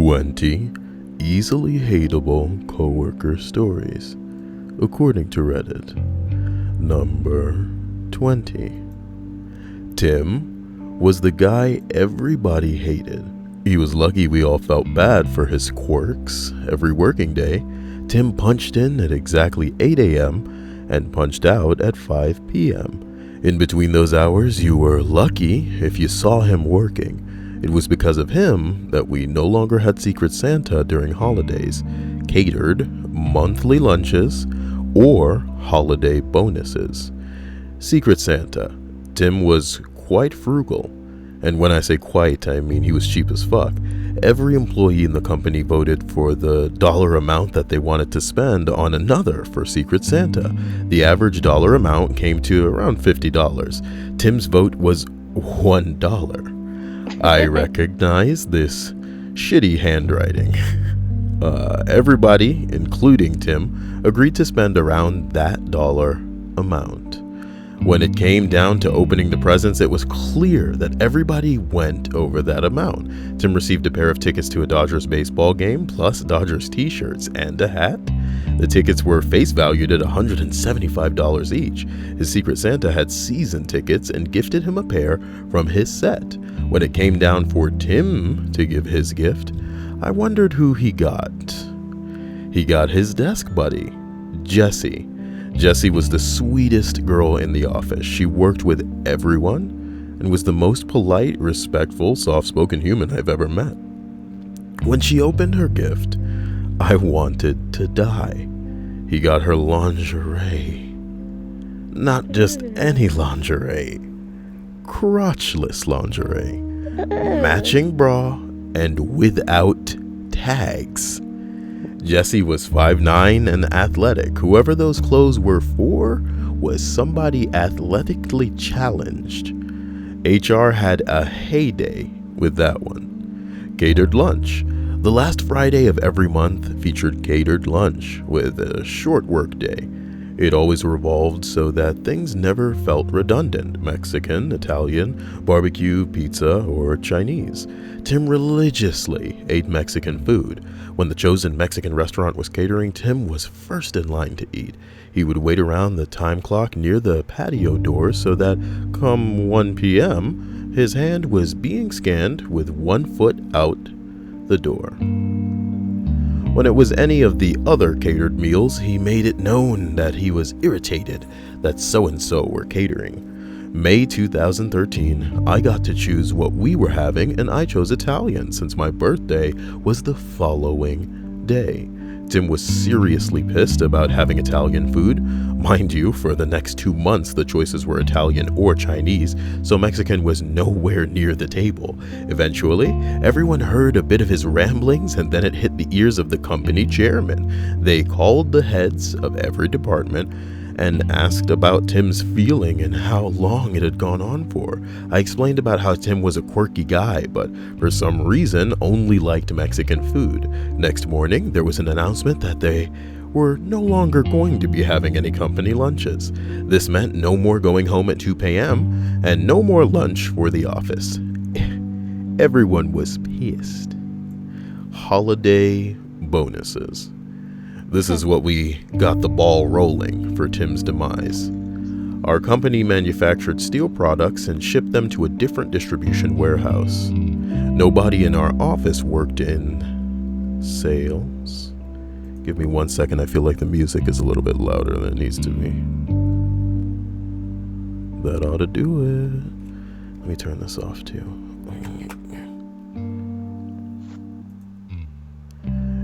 20 easily hateable coworker stories, according to Reddit. Number 20. Tim was the guy everybody hated. He was lucky we all felt bad for his quirks. Every working day, Tim punched in at exactly 8 a.m. and punched out at 5 p.m. In between those hours, you were lucky if you saw him working. It was because of him that we no longer had Secret Santa during holidays, catered, monthly lunches, or holiday bonuses. Secret Santa. Tim was quite frugal. And when I say quite, I mean he was cheap as fuck. Every employee in the company voted for the dollar amount that they wanted to spend on another for Secret Santa. The average dollar amount came to around $50. Tim's vote was $1. I recognize this shitty handwriting. Everybody, including Tim, agreed to spend around that dollar amount. When it came down to opening the presents, it was clear that everybody went over that amount. Tim received a pair of tickets to a Dodgers baseball game, plus Dodgers t-shirts and a hat. The tickets were face valued at $175 each. His Secret Santa had season tickets and gifted him a pair from his set. When it came down for Tim to give his gift, I wondered who he got. He got his desk buddy, Jessie. Jessie was the sweetest girl in the office. She worked with everyone and was the most polite, respectful, soft-spoken human I've ever met. When she opened her gift, I wanted to die. He got her lingerie. Not just any lingerie. Crotchless lingerie. Matching bra and without tags. Jessie was 5'9" and athletic. Whoever those clothes were for was somebody athletically challenged. HR had a heyday with that one. Catered lunch. The last Friday of every month featured catered lunch with a short work day. It always revolved so that things never felt redundant. Mexican, Italian, barbecue, pizza, or Chinese. Tim religiously ate Mexican food. When the chosen Mexican restaurant was catering, Tim was first in line to eat. He would wait around the time clock near the patio door so that, come 1 p.m., his hand was being scanned with 1 foot out the door. When it was any of the other catered meals, he made it known that he was irritated that so-and-so were catering. May 2013, I got to choose what we were having, and I chose Italian since my birthday was the following day. Tim was seriously pissed about having Italian food. Mind you, for the next 2 months, the choices were Italian or Chinese, so Mexican was nowhere near the table. Eventually, everyone heard a bit of his ramblings, and then it hit the ears of the company chairman. They called the heads of every department and asked about Tim's feeling and how long it had gone on for. I explained about how Tim was a quirky guy, but for some reason only liked Mexican food. Next morning, there was an announcement that they were no longer going to be having any company lunches. This meant no more going home at 2 p.m. and no more lunch for the office. Everyone was pissed. Holiday bonuses. This is what we got the ball rolling for Tim's demise. Our company manufactured steel products and shipped them to a different distribution warehouse. Nobody in our office worked in sales. Give me 1 second, I feel like the music is a little bit louder than it needs to be. That ought to do it. Let me turn this off too.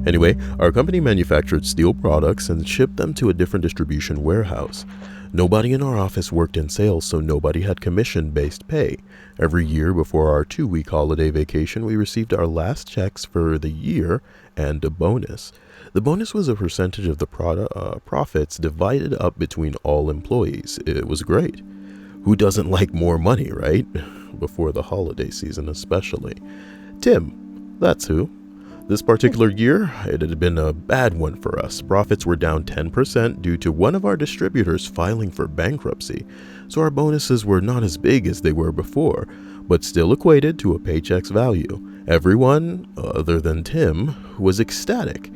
Anyway, our company manufactured steel products and shipped them to a different distribution warehouse. Nobody in our office worked in sales, so nobody had commission-based pay. Every year before our 2-week holiday vacation, we received our last checks for the year and a bonus. The bonus was a percentage of the profits divided up between all employees. It was great. Who doesn't like more money, right? Before the holiday season especially. Tim, that's who. This particular year, it had been a bad one for us. Profits were down 10% due to one of our distributors filing for bankruptcy, so our bonuses were not as big as they were before. but still equated to a paycheck's value. Everyone, other than Tim, was ecstatic.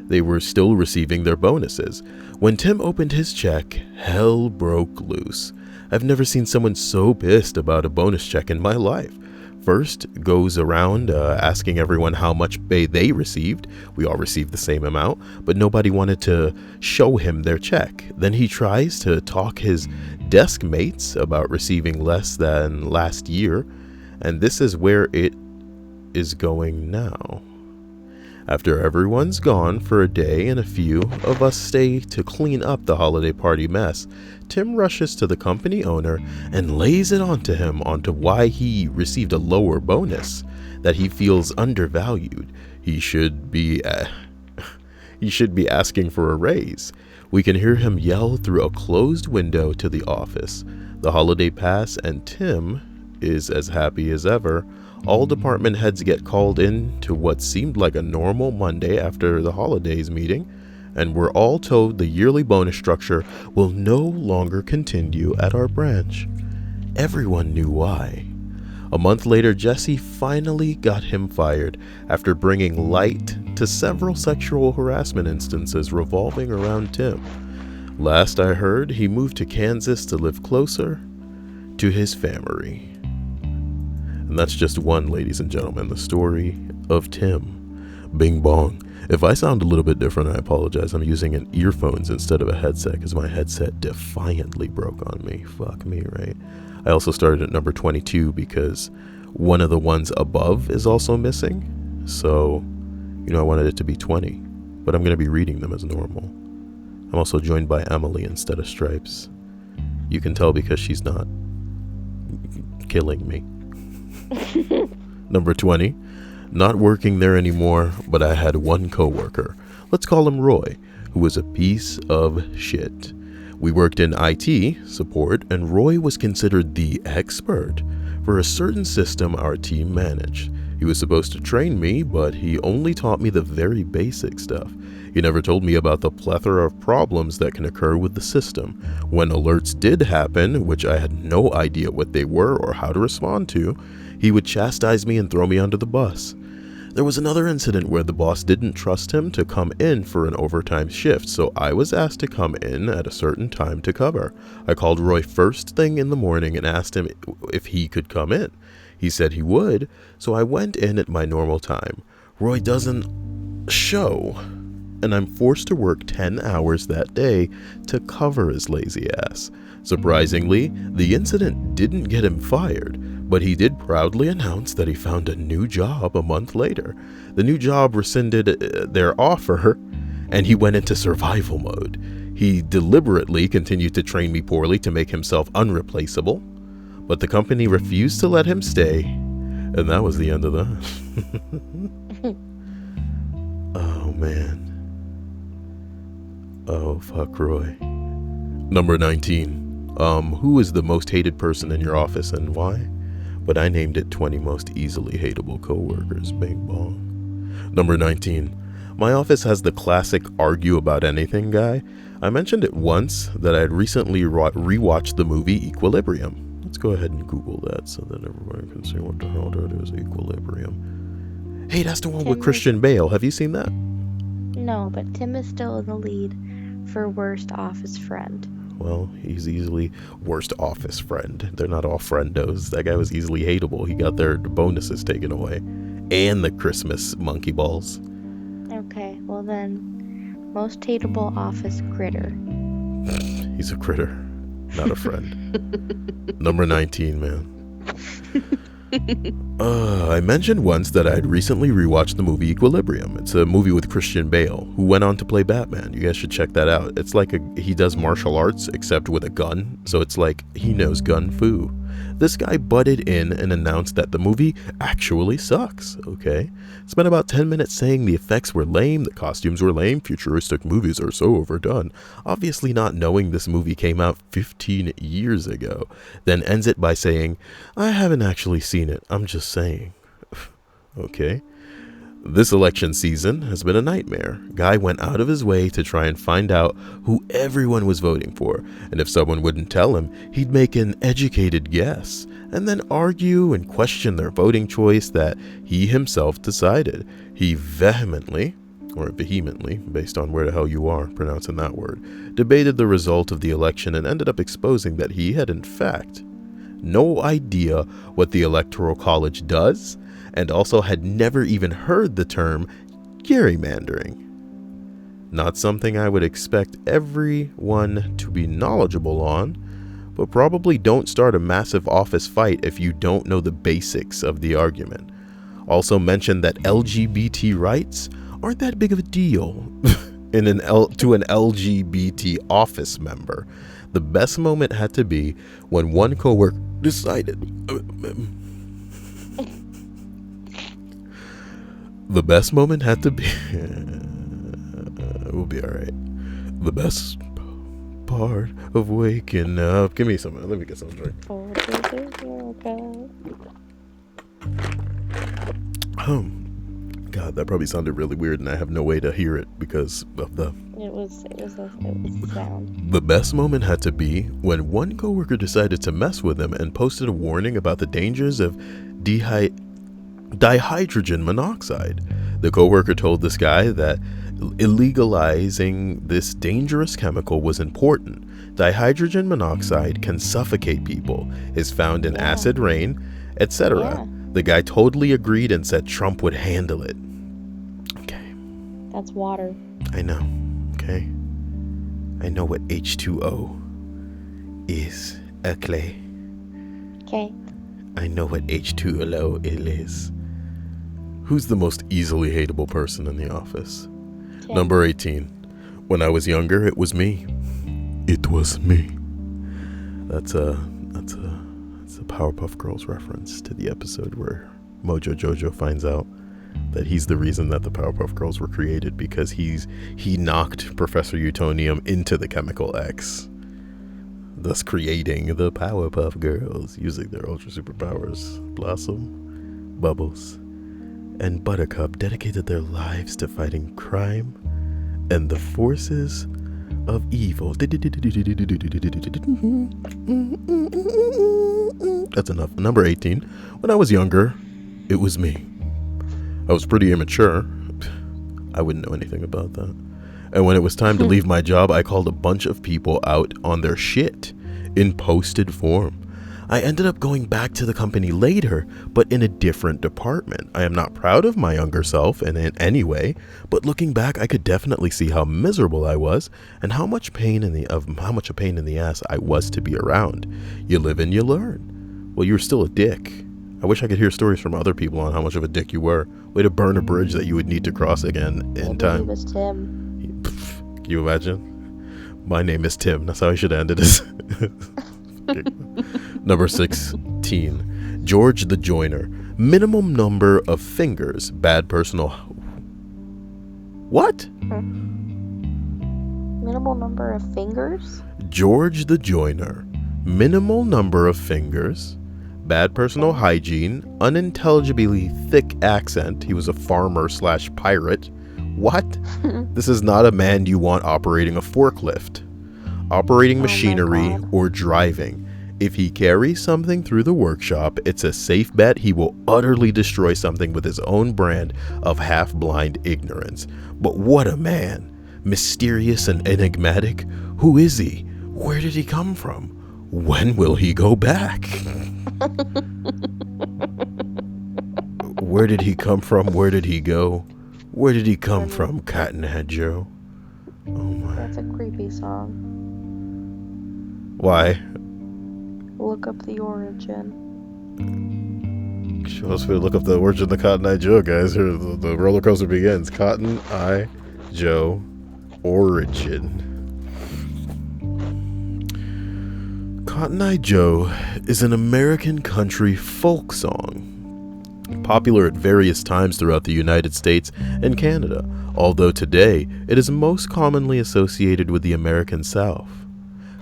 They were still receiving their bonuses. When Tim opened his check, hell broke loose. I've never seen someone so pissed about a bonus check in my life. First goes around asking everyone how much pay they received. We all received the same amount, but nobody wanted to show him their check. Then he tries to talk his desk mates about receiving less than last year, and this is where it is going now. After everyone's gone for a day and a few of us stay to clean up the holiday party mess, Tim rushes to the company owner and lays it onto him onto why he received a lower bonus, that he feels undervalued. He should be asking for a raise. We can hear him yell through a closed window to the office. The holiday pass and Tim is as happy as ever. All department heads get called in to what seemed like a normal Monday after the holidays meeting, and we're all told the yearly bonus structure will no longer continue at our branch. Everyone knew why. A month later, Jesse finally got him fired after bringing light to several sexual harassment instances revolving around Tim. Last I heard, he moved to Kansas to live closer to his family. And that's just one, ladies and gentlemen, the story of Tim. Bing bong. If I sound a little bit different, I apologize. I'm using an earphones instead of a headset because my headset defiantly broke on me. Fuck me, right? I also started at number 22 because one of the ones above is also missing. So, I wanted it to be 20, but I'm going to be reading them as normal. I'm also joined by Emily instead of Stripes. You can tell because she's not killing me. Number 20, not working there anymore, but I had one coworker. Let's call him Roy, who was a piece of shit. We worked in IT support, and Roy was considered the expert for a certain system our team managed. He was supposed to train me, but he only taught me the very basic stuff. He never told me about the plethora of problems that can occur with the system. When alerts did happen, which I had no idea what they were or how to respond to, he would chastise me and throw me under the bus. There was another incident where the boss didn't trust him to come in for an overtime shift, so I was asked to come in at a certain time to cover. I called Roy first thing in the morning and asked him if he could come in. He said he would, so I went in at my normal time. Roy doesn't show, and I'm forced to work 10 hours that day to cover his lazy ass. Surprisingly, the incident didn't get him fired, but he did proudly announce that he found a new job a month later. The new job rescinded their offer, and he went into survival mode. He deliberately continued to train me poorly to make himself unreplaceable, but the company refused to let him stay, and that was the end of that. Oh, man. Oh, fuck Roy. Number 19. Who is the most hated person in your office and why? But I named it 20 most easily hateable coworkers. Bing bong. Number 19. My office has the classic argue about anything guy. I mentioned it once that I had recently rewatched the movie Equilibrium. Let's go ahead and Google that so that everybody can see what the hell that is. Equilibrium. Hey, that's the one with Christian Bale. Have you seen that? No, but Tim is still in the lead for worst office friend. Well, he's easily worst office friend. They're not all friendos. That guy was easily hateable. He got their bonuses taken away. And the Christmas monkey balls. Okay, well then, most hateable office critter. He's a critter, not a friend. Number 19, man. I mentioned once that I had recently rewatched the movie Equilibrium. It's a movie with Christian Bale, who went on to play Batman. You guys should check that out. It's like he does martial arts, except with a gun, so it's like he knows gun fu. This guy butted in and announced that the movie actually sucks, okay? Spent about 10 minutes saying the effects were lame, the costumes were lame, futuristic movies are so overdone, obviously not knowing this movie came out 15 years ago, then ends it by saying, I haven't actually seen it, I'm just saying. Okay. This election season has been a nightmare. Guy went out of his way to try and find out who everyone was voting for, and if someone wouldn't tell him, he'd make an educated guess, and then argue and question their voting choice that he himself decided. He vehemently, based on where the hell you are pronouncing that word, debated the result of the election and ended up exposing that he had in fact no idea what the Electoral College does, and also had never even heard the term gerrymandering. Not something I would expect everyone to be knowledgeable on, but probably don't start a massive office fight if you don't know the basics of the argument. Also mentioned that LGBT rights aren't that big of a deal to an LGBT office member. The best moment had to be when one coworker decided the best moment had to be we'll be all right. The best part of waking up. Give me some. Let me get some drink. God, that probably sounded really weird, and I have no way to hear it because of the. It was the sound. The best moment had to be when one coworker decided to mess with him and posted a warning about the dangers of dihydrogen monoxide. The coworker told this guy that illegalizing this dangerous chemical was important. Dihydrogen monoxide can suffocate people, is found in acid rain, etc. Yeah. The guy totally agreed and said Trump would handle it. Okay. That's water. I know. Okay. I know what H2O is. Okay. Okay. I know what H2O is. Who's the most easily hateable person in the office? Tim. Number 18. When I was younger, it was me. It was me. That's a Powerpuff Girls reference to the episode where Mojo Jojo finds out that he's the reason that the Powerpuff Girls were created, because he knocked Professor Utonium into the chemical X, thus creating the Powerpuff Girls using their ultra superpowers. Blossom, Bubbles, and Buttercup dedicated their lives to fighting crime and the forces of evil. That's enough. Number 18. When I was younger, it was me. I was pretty immature. I wouldn't know anything about that. And when it was time to leave my job, I called a bunch of people out on their shit in posted form. I ended up going back to the company later, but in a different department. I am not proud of my younger self in any way, but looking back, I could definitely see how miserable I was and how much a pain in the ass I was to be around. You live and you learn. Well, you were still a dick. I wish I could hear stories from other people on how much of a dick you were. Way to burn a bridge that you would need to cross again in time. My name is Tim. Can you imagine? My name is Tim. That's how I should have ended this. Number 16. George the Joiner. Minimum number of fingers. Bad personal. What? Minimal number of fingers? George the Joiner. Minimal number of fingers. Bad personal hygiene. Unintelligibly thick accent. He was a farmer/pirate. What? This is not a man you want operating a forklift, operating machinery, or driving. If he carries something through the workshop, it's a safe bet he will utterly destroy something with his own brand of half-blind ignorance. But what a man! Mysterious and enigmatic. Who is he? Where did he come from? When will he go back? Where did he come from? Where did he go? Where did he come from, Cotton Eye Joe? Oh my. That's a creepy song. Why? Look up the origin. Show us where to look up the origin of the Cotton Eye Joe, guys. Here, the roller coaster begins. Cotton Eye Joe origin. Cotton Eye Joe is an American country folk song, popular at various times throughout the United States and Canada, although today it is most commonly associated with the American South.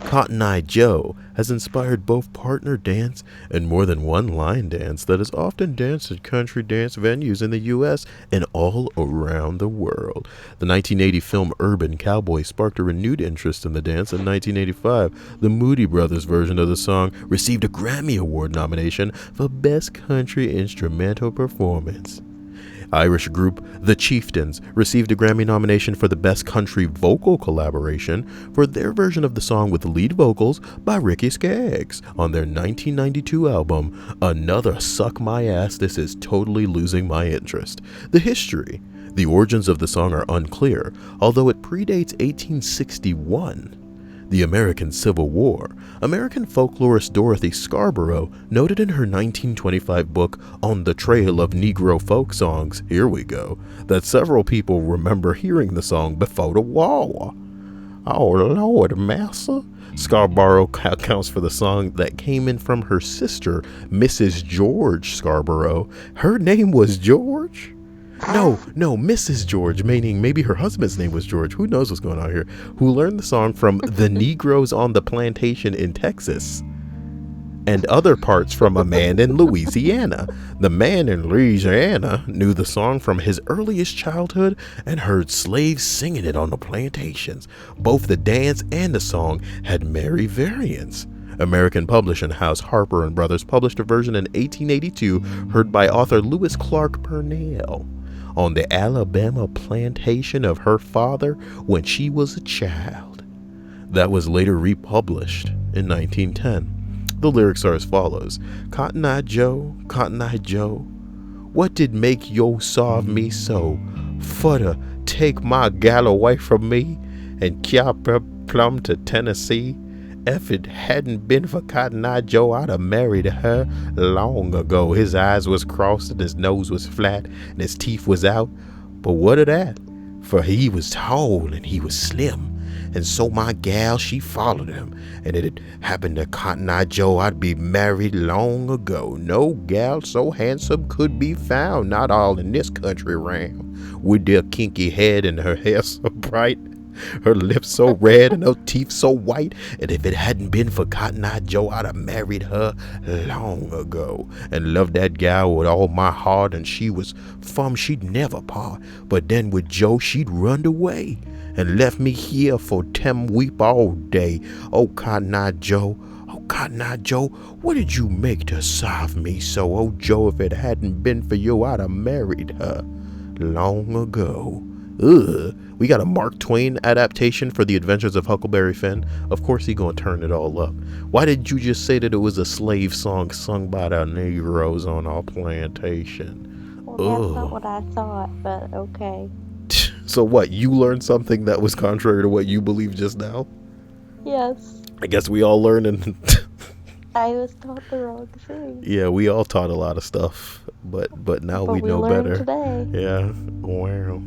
Cotton Eye Joe has inspired both partner dance and more than one line dance that is often danced at country dance venues in the U.S. and all around the world. The 1980 film Urban Cowboy sparked a renewed interest in the dance in 1985. The Moody Brothers version of the song received a Grammy Award nomination for Best Country Instrumental Performance. Irish group The Chieftains received a Grammy nomination for the Best Country Vocal Collaboration for their version of the song with lead vocals by Ricky Skaggs on their 1992 album, Another Suck My Ass, This Is Totally Losing My Interest. The history. The origins of the song are unclear, although it predates 1861. The American Civil War. American folklorist Dorothy Scarborough noted in her 1925 book On the Trail of Negro Folk Songs, here we go, that several people remember hearing the song before the war. Oh Lord, massa. Scarborough accounts for the song that came in from her sister, Mrs. George Scarborough. Her name was George? No, Mrs. George, meaning maybe her husband's name was George. Who knows what's going on here? Who learned the song from the Negroes on the plantation in Texas and other parts from a man in Louisiana. The man in Louisiana knew the song from his earliest childhood and heard slaves singing it on the plantations. Both the dance and the song had merry variants. American publishing house Harper and Brothers published a version in 1882 heard by author Lewis Clark Purnell on the Alabama plantation of her father when she was a child. That was later republished in 1910. The lyrics are as follows. Cotton Eye Joe, what did make yo sarve me so? For to take my gal away from me and kyop her plumb to Tennessee? If it hadn't been for Cotton Eye Joe, I'd have married her long ago. His eyes was crossed and his nose was flat and his teeth was out. But what of that? For he was tall and he was slim. And so my gal, she followed him. And it had happened to Cotton Eye Joe, I'd be married long ago. No gal so handsome could be found, not all in this country round. With their kinky head and her hair so bright, her lips so red and her teeth so white. And if it hadn't been for Cotton Eye Joe, I'd have married her long ago and loved that gal with all my heart. And she was fum, she'd never part. But then with Joe, she'd run away and left me here for Tem weep all day. Oh, Cotton Eye Joe, what did you make to sarve me so? Oh, Joe, if it hadn't been for you, I'd have married her long ago. Ugh. We got a Mark Twain adaptation for The Adventures of Huckleberry Finn. Of course he gonna turn it all up. Why did you just say that it was a slave song sung by the Negroes on our plantation? Well, that's not what I thought, but okay. So what, you learned something that was contrary to what you believed just now? Yes. I guess we all learned and I was taught the wrong thing. yeah, we all taught a lot of stuff, but now we know better. Today. Yeah. Wow.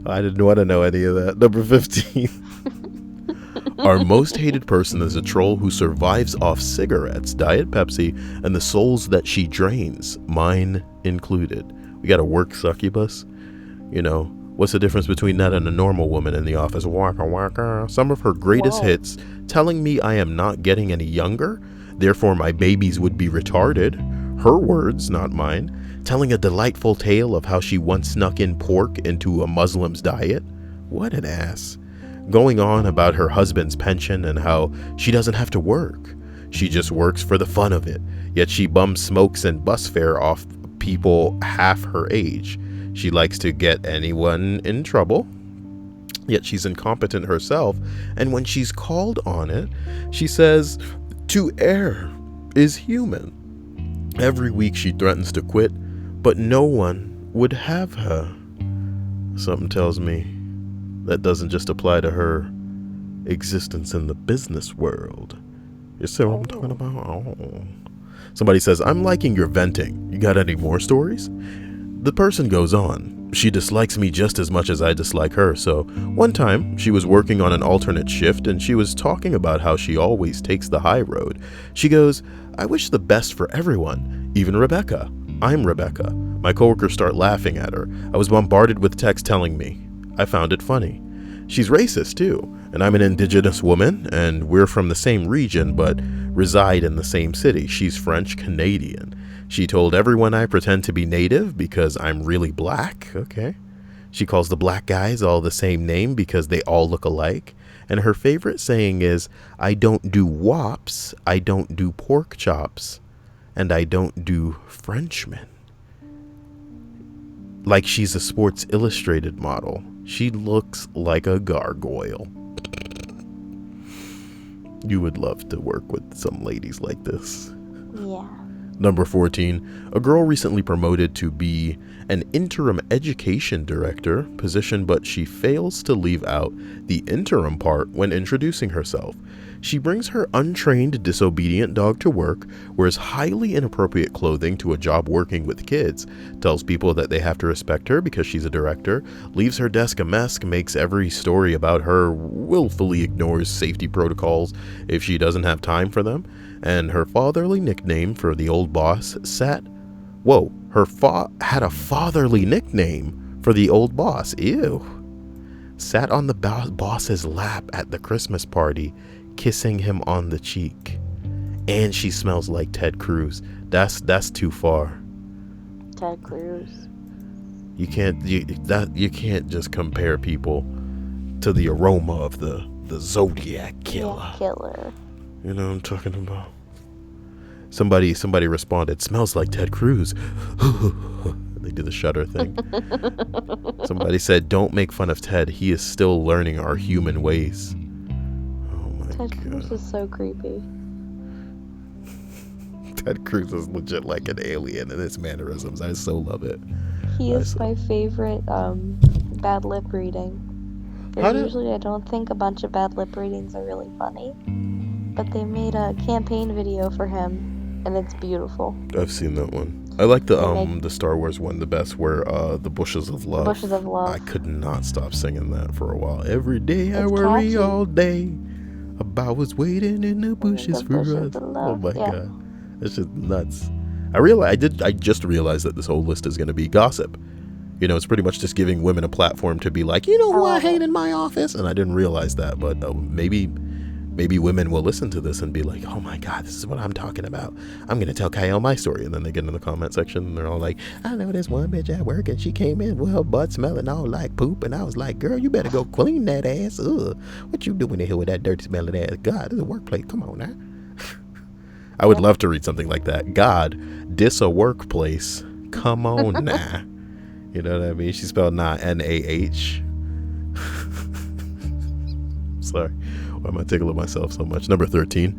I didn't want to know any of that. Number 15. Our most hated person is a troll who survives off cigarettes, Diet Pepsi, and the souls that she drains, mine included. We got a work succubus. You know, what's the difference between that and a normal woman in the office? Waka waka. Some of her greatest hits, telling me I am not getting any younger, therefore my babies would be retarded. Her words, not mine. Telling a delightful tale of how she once snuck in pork into a Muslim's diet. What an ass. Going on about her husband's pension and how she doesn't have to work. She just works for the fun of it. Yet she bums smokes and bus fare off people half her age. She likes to get anyone in trouble. Yet she's incompetent herself. And when she's called on it, she says, to err is human. Every week she threatens to quit, but no one would have her. Something tells me that doesn't just apply to her existence in the business world. You see what I'm talking about? Oh. Somebody says, I'm liking your venting. You got any more stories? The person goes on. She dislikes me just as much as I dislike her. So one time she was working on an alternate shift and she was talking about how she always takes the high road. She goes, I wish the best for everyone, even Rebecca. I'm Rebecca. My coworkers start laughing at her. I was bombarded with texts telling me. I found it funny. She's racist too, and I'm an indigenous woman, and we're from the same region but reside in the same city. She's French Canadian. She told everyone I pretend to be native because I'm really black. Okay. She calls the black guys all the same name because they all look alike. And her favorite saying is, I don't do wops, I don't do pork chops, and I don't do Frenchmen. Like she's a Sports Illustrated model. She looks like a gargoyle. You would love to work with some ladies like this. Yeah. Number 14, a girl recently promoted to be an interim education director position, but she fails to leave out the interim part when introducing herself. She brings her untrained, disobedient dog to work, wears highly inappropriate clothing to a job working with kids, tells people that they have to respect her because she's a director, leaves her desk a mess, makes every story about her, willfully ignores safety protocols if she doesn't have time for them, and her fatherly nickname for the old boss had a fatherly nickname for the old boss. Ew. Sat on the boss's lap at the Christmas party, kissing him on the cheek. And she smells like Ted Cruz. That's too far. Ted Cruz. You can't just compare people to the aroma of the Zodiac killer. Yeah, killer. You know what I'm talking about? Somebody responded, smells like Ted Cruz. They did the shudder thing. Somebody said, don't make fun of Ted. He is still learning our human ways. Oh my God. Ted Cruz is so creepy. Ted Cruz is legit like an alien in his mannerisms. I so love it. He is my favorite bad lip reading. Usually I don't think a bunch of bad lip readings are really funny. But they made a campaign video for him, and it's beautiful. I've seen that one. I like the Star Wars one the best, where the Bushes of Love. Bushes of Love. I could not stop singing that for a while. Every day I worry catchy. All day about what's waiting in the bushes for us. Oh my God, it's just nuts. I just realized that this whole list is going to be gossip. You know, it's pretty much just giving women a platform to be like, you know who I hate in my office, and I didn't realize that, but maybe women will listen to this and be like, oh my God, this is what I'm talking about. I'm going to tell Kyle my story. And then they get in the comment section and they're all like, I know this one bitch at work and she came in with her butt smelling all like poop. And I was like, girl, you better go clean that ass. Ugh, what you doing in here with that dirty smelling ass? God, this is a workplace. Come on now. I would love to read something like that. God, dis a workplace. Come on now. You know what I mean? She spelled not N-A-H. Sorry. Why am I tickling myself so much? Number 13.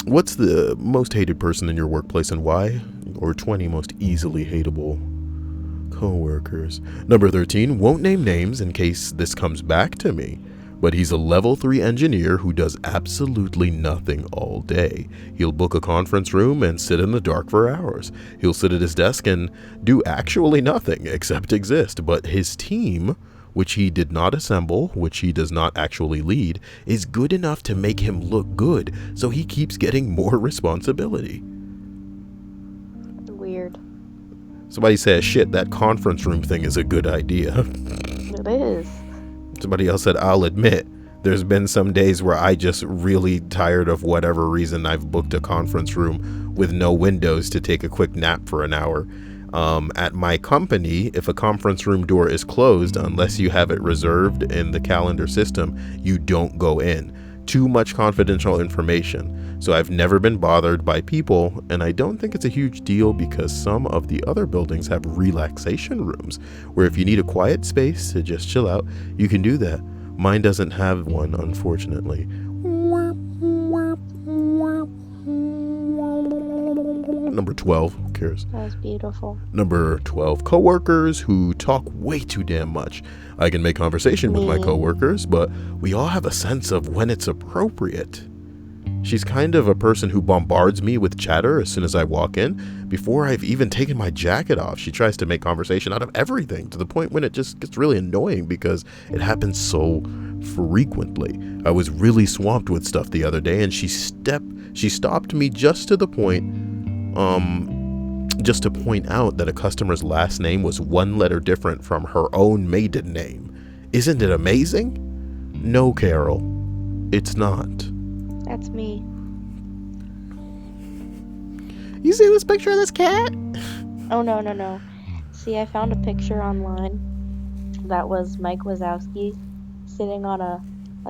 What's the most hated person in your workplace and why? Or 20 most easily hateable coworkers. Number 13. Won't name names in case this comes back to me. But he's a level 3 engineer who does absolutely nothing all day. He'll book a conference room and sit in the dark for hours. He'll sit at his desk and do actually nothing except exist. But his team, which he did not assemble, which he does not actually lead, is good enough to make him look good, so he keeps getting more responsibility. Weird. Somebody says, shit, that conference room thing is a good idea. It is. Somebody else said, I'll admit, there's been some days where I just really tired of whatever reason I've booked a conference room with no windows to take a quick nap for an hour. At my company, if a conference room door is closed, unless you have it reserved in the calendar system, you don't go in. Too much confidential information. So I've never been bothered by people, and I don't think it's a huge deal because some of the other buildings have relaxation rooms where if you need a quiet space to just chill out, you can do that. Mine doesn't have one, unfortunately. Number 12, who cares? That was beautiful. Number 12, coworkers who talk way too damn much. I can make conversation with my coworkers, but we all have a sense of when it's appropriate. She's kind of a person who bombards me with chatter as soon as I walk in. Before I've even taken my jacket off, she tries to make conversation out of everything to the point when it just gets really annoying because it happens so frequently. I was really swamped with stuff the other day and she stopped me just to point out that a customer's last name was one letter different from her own maiden name. Isn't it amazing? No, Carol, it's not. That's me. You see this picture of this cat? Oh, no. See, I found a picture online that was Mike Wazowski sitting on a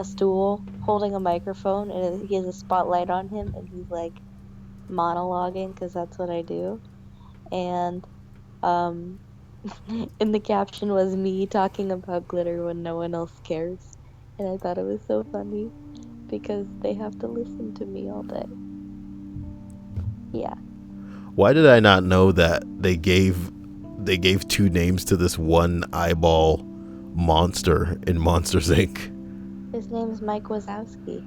stool holding a microphone, and he has a spotlight on him, and he's like monologuing because that's what I do. And um, and the caption was me talking about glitter when no one else cares. And I thought it was so funny because they have to listen to me all day. Yeah. Why did I not know that they gave two names to this one eyeball monster in Monsters Inc.? His name's Mike Wazowski.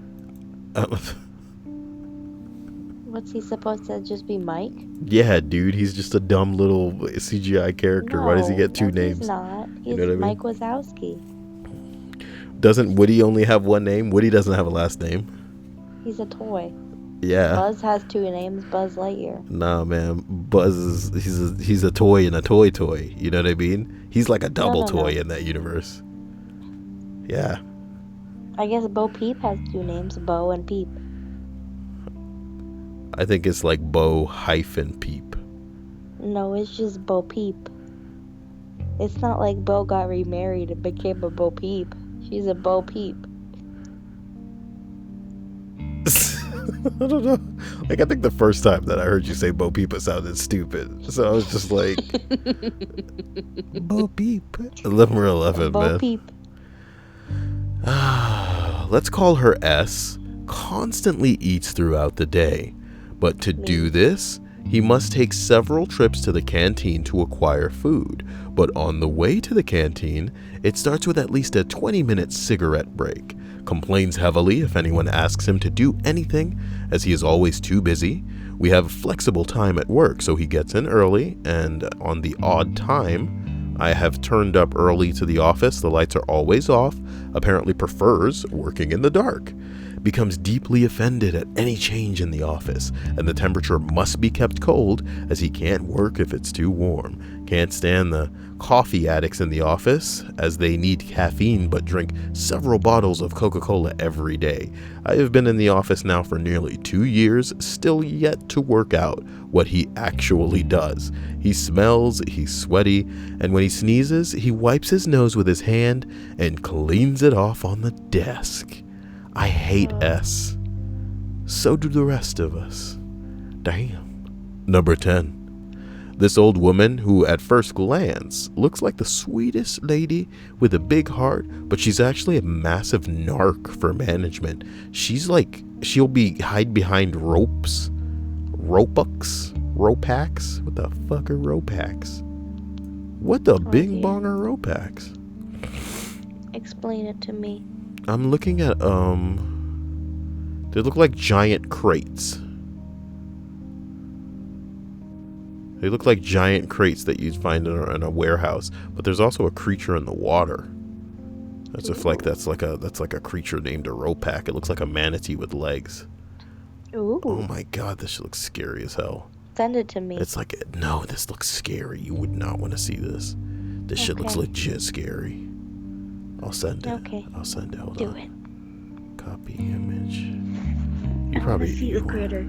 What's he supposed to just be, Mike? Yeah, dude, he's just a dumb little CGI character. Why does he get two names? He's not. He's You know what I mean? Mike Wazowski. Doesn't Woody only have one name? Woody doesn't have a last name. He's a toy. Yeah. Buzz has two names, Buzz Lightyear. Nah, man. Buzz is he's a toy in a toy. You know what I mean? He's like a double toy in that universe. Yeah. I guess Bo Peep has two names, Bo and Peep. I think it's like Bo hyphen Peep. No, it's just Bo Peep. It's not like Bo got remarried and became a Bo Peep. She's a Bo Peep. I don't know. Like, I think the first time that I heard you say Bo Peep, it sounded stupid. So I was just like, Bo Peep. 11 or 11, Bo man. Bo Peep. Let's call her S. Constantly eats throughout the day. But to do this, he must take several trips to the canteen to acquire food. But on the way to the canteen, it starts with at least a 20-minute cigarette break. Complains heavily if anyone asks him to do anything, as he is always too busy. We have flexible time at work, so he gets in early, and on the odd time, I have turned up early to the office. The lights are always off. Apparently prefers working in the dark. Becomes deeply offended at any change in the office, and the temperature must be kept cold as he can't work if it's too warm. Can't stand the coffee addicts in the office as they need caffeine but drink several bottles of Coca-Cola every day. I have been in the office now for nearly 2 years, still yet to work out what he actually does. He smells, he's sweaty, and when he sneezes, he wipes his nose with his hand and cleans it off on the desk. I hate S. So do the rest of us. Damn. Number 10. This old woman who at first glance looks like the sweetest lady with a big heart, but she's actually a massive narc for management. She'll hide behind ropes. Ropehacks? What the fuck are ropehacks? What the bing bong are ropehacks? Explain it to me. I'm looking at, they look like giant crates. They look like giant crates that you'd find in a warehouse, but there's also a creature in the water. That's like a creature named a ropack. It looks like a manatee with legs. Ooh. Oh my god, this shit looks scary as hell. Send it to me. It's like, no, this looks scary. You would not want to see this. This shit looks legit scary. I'll send it. Okay. I'll send it. Hold Do on. it. Copy image. I want to see the critter.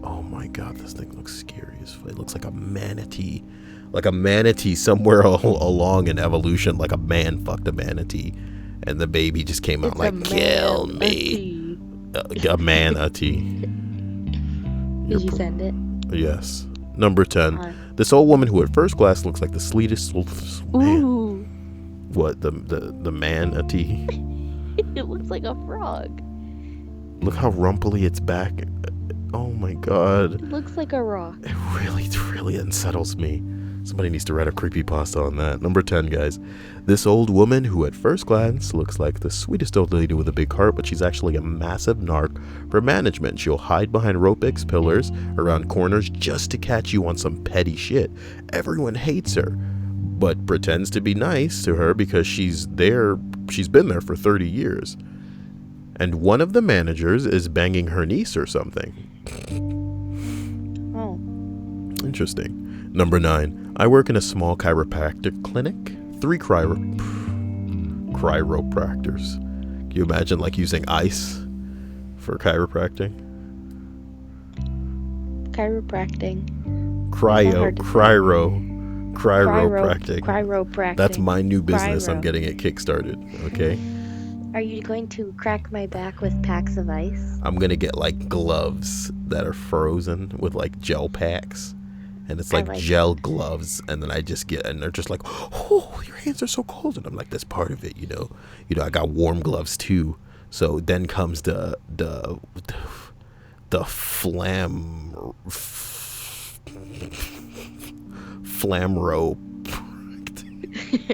Oh my god, this thing looks scary as fuck. It looks like a manatee. Like a manatee somewhere along in evolution. Like a man fucked a manatee. And the baby just came out like, kill me. A manatee. Did you send it? Yes. Number 10. This old woman who at first glance looks like the sweetest man. Ooh. What? The manatee? It looks like a frog. Look how rumply its back. Oh my god. It looks like a rock. It really unsettles me. Somebody needs to write a creepypasta on that. Number 10, guys. This old woman who at first glance looks like the sweetest old lady with a big heart, but she's actually a massive narc for management. She'll hide behind rope-X pillars around corners just to catch you on some petty shit. Everyone hates her, but pretends to be nice to her because she's been there for 30 years. And one of the managers is banging her niece or something. Oh. Interesting. Number 9. I work in a small chiropractic clinic. 3 chiropractors. Can you imagine like using ice for chiropractic? Chiropractic. Chiropractic. That's my new business. I'm getting it kickstarted. Okay. Are you going to crack my back with packs of ice? I'm gonna get like gloves that are frozen with like gel packs, and it's like gel gloves, and then I just get, and they're just like, oh, your hands are so cold, and I'm like, that's part of it, you know. I got warm gloves too. So then comes the flamro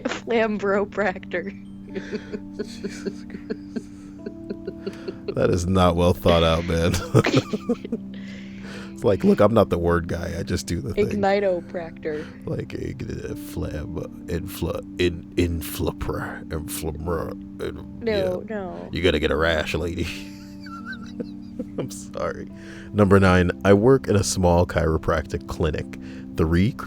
Flambropractor. That is not well thought out, man. It's like, look, I'm not the word guy. I just do the thing. Ignitopractor. Like No. You gotta get a rash, lady. I'm sorry. Number 9. I work in a small chiropractic clinic. Threek.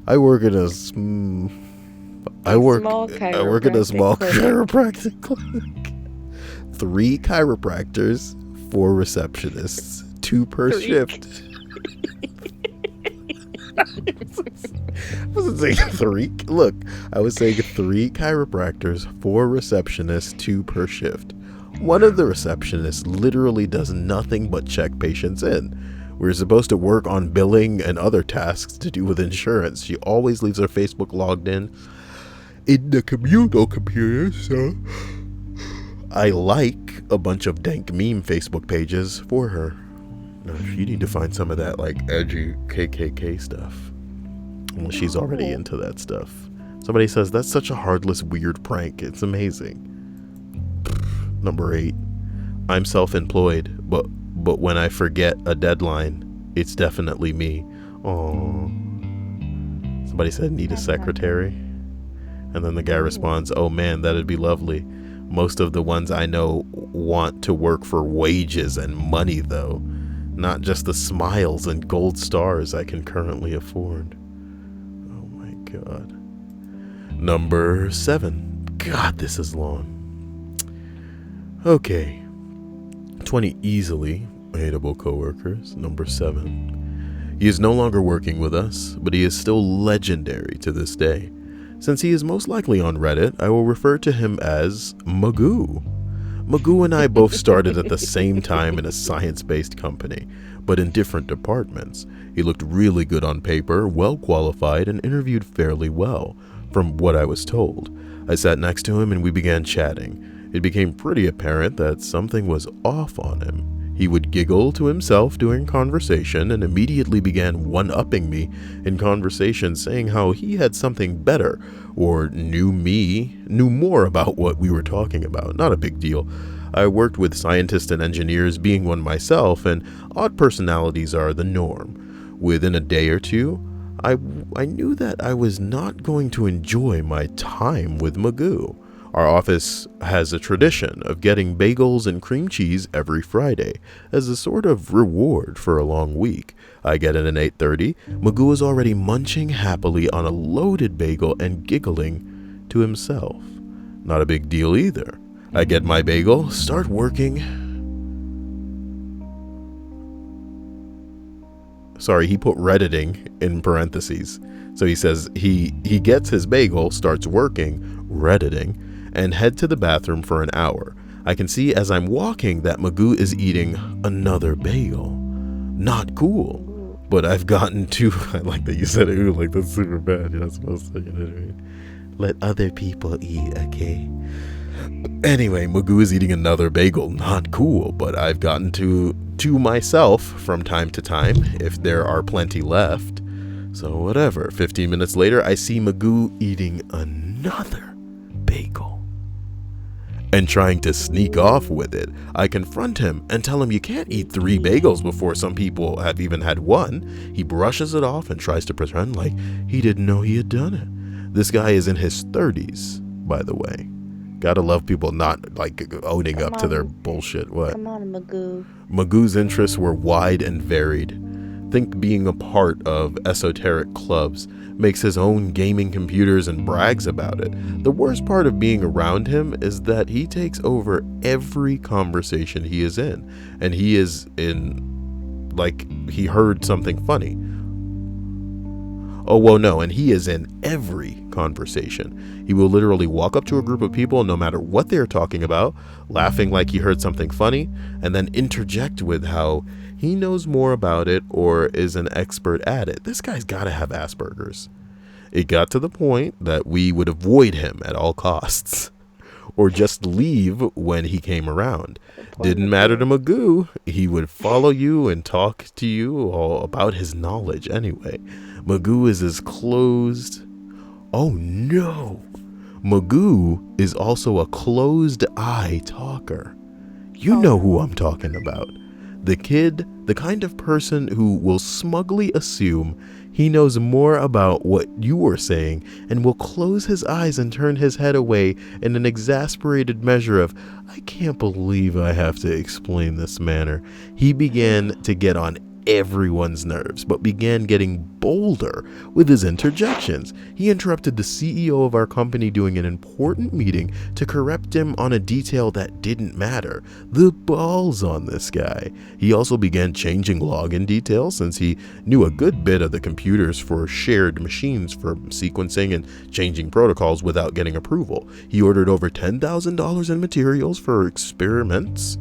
I work in a small chiropractic clinic. 3 chiropractors, 4 receptionists, 2 per shift. I wasn't saying 3. Look, I was saying 3 chiropractors, 4 receptionists, 2 per shift. One of the receptionists literally does nothing but check patients in. We're supposed to work on billing and other tasks to do with insurance. She always leaves her Facebook logged in the communal computer, so I like a bunch of dank meme Facebook pages for her. Now, you need to find some of that like edgy KKK stuff. Well, she's already into that stuff. Somebody says, that's such a heartless, weird prank. It's amazing. Number 8. I'm self-employed, but when I forget a deadline, it's definitely me. Aww. Somebody said, need a secretary? And then the guy responds, oh man, that'd be lovely. Most of the ones I know want to work for wages and money, though. Not just the smiles and gold stars I can currently afford. Oh my God. Number 7. God, this is long. Okay. 20 easily hateable coworkers. Number 7. He is no longer working with us, but he is still legendary to this day. Since he is most likely on Reddit, I will refer to him as Magoo. Magoo and I both started at the same time in a science-based company, but in different departments. He looked really good on paper, well qualified, and interviewed fairly well, from what I was told. I sat next to him and we began chatting. It became pretty apparent that something was off on him. He would giggle to himself during conversation and immediately began one-upping me in conversation, saying how he had something better or knew more about what we were talking about. Not a big deal. I worked with scientists and engineers, being one myself, and odd personalities are the norm. Within a day or two, I knew that I was not going to enjoy my time with Magoo. Our office has a tradition of getting bagels and cream cheese every Friday as a sort of reward for a long week. I get in at 8:30. Magoo is already munching happily on a loaded bagel and giggling to himself. Not a big deal either. I get my bagel, start working. Sorry, he put Redditing in parentheses. So he says he gets his bagel, starts working, Redditing, and head to the bathroom for an hour. I can see as I'm walking that Magoo is eating another bagel. Not cool. But I've gotten to, I like that you said it, ooh, like that's super bad. You're not supposed to, you know what I mean? Let other people eat, okay? Anyway, Magoo is eating another bagel. Not cool, but I've gotten to myself from time to time if there are plenty left. So whatever. 15 minutes later, I see Magoo eating another bagel and trying to sneak off with it. I confront him and tell him you can't eat 3 bagels before some people have even had one. He brushes it off and tries to pretend like he didn't know he had done it. This guy is in his 30s, by the way. Gotta love people not like owning Come up to their on. bullshit. What? Come on, Magoo. Magoo's interests were wide and varied. Think being a part of esoteric clubs, makes his own gaming computers and brags about it. The worst part of being around him is that he takes over every conversation he is in. And he is in, like, he heard something funny. Oh, well, no, and he is in every conversation. He will literally walk up to a group of people, no matter what they're talking about, laughing like he heard something funny, and then interject with how he knows more about it or is an expert at it. This guy's got to have Asperger's. It got to the point that we would avoid him at all costs, or just leave when he came around. Didn't matter to Magoo. He would follow you and talk to you all about his knowledge anyway. Magoo is as closed. Oh no. Magoo is also a closed eye talker. You know who I'm talking about. The kid, the kind of person who will smugly assume he knows more about what you are saying and will close his eyes and turn his head away in an exasperated measure of, I can't believe I have to explain this manner. He began to get on everyone's nerves, but began getting bolder with his interjections. He interrupted the CEO of our company doing an important meeting to correct him on a detail that didn't matter. The balls on this guy. He also began changing login details since he knew a good bit of the computers for shared machines for sequencing and changing protocols without getting approval. He ordered over $10,000 in materials for experiments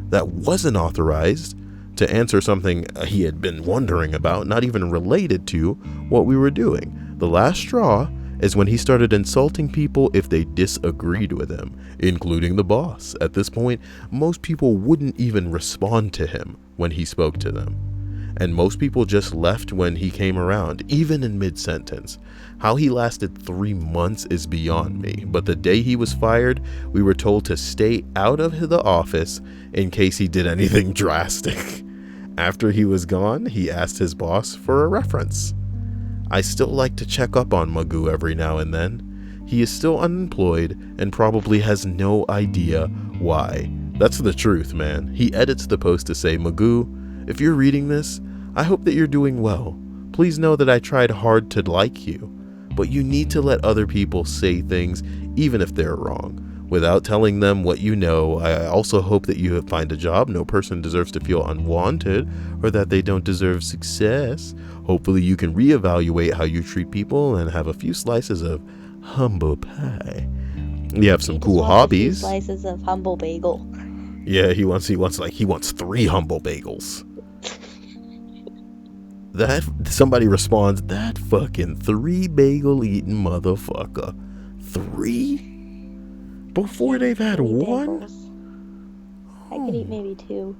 that wasn't authorized to answer something he had been wondering about, not even related to what we were doing. The last straw is when he started insulting people if they disagreed with him, including the boss. At this point, most people wouldn't even respond to him when he spoke to them. And most people just left when he came around, even in mid-sentence. How he lasted 3 months is beyond me, but the day he was fired, we were told to stay out of the office in case he did anything drastic. After he was gone, he asked his boss for a reference. I still like to check up on Magoo every now and then. He is still unemployed and probably has no idea why. That's the truth, man. He edits the post to say, Magoo, if you're reading this, I hope that you're doing well. Please know that I tried hard to like you, but you need to let other people say things even if they're wrong, without telling them what you know. I also hope that you find a job. No person deserves to feel unwanted or that they don't deserve success. Hopefully you can reevaluate how you treat people and have a few slices of humble pie. You have some cool hobbies. A few slices of humble bagel. Yeah, he wants 3 humble bagels. That somebody responds, that fucking 3 bagel eating motherfucker. 3? Before they've had 1? I could eat maybe 2.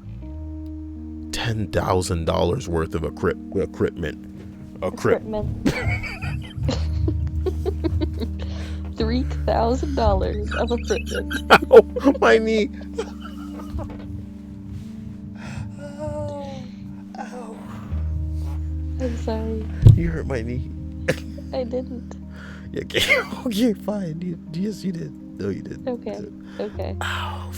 $10,000 worth of equipment. $3,000 of equipment. Ow, my knee. Ow. I'm sorry. You hurt my knee. I didn't. Okay, fine. Yes, you did. No, you didn't. Okay. Ow.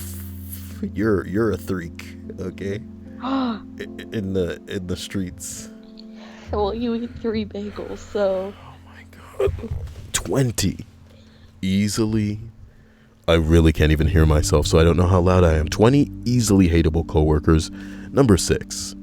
You're a freak, okay? in the streets. Well, you eat 3 bagels, so. Oh my god. 20. Easily. I really can't even hear myself, so I don't know how loud I am. 20 easily hateable coworkers. Number 6.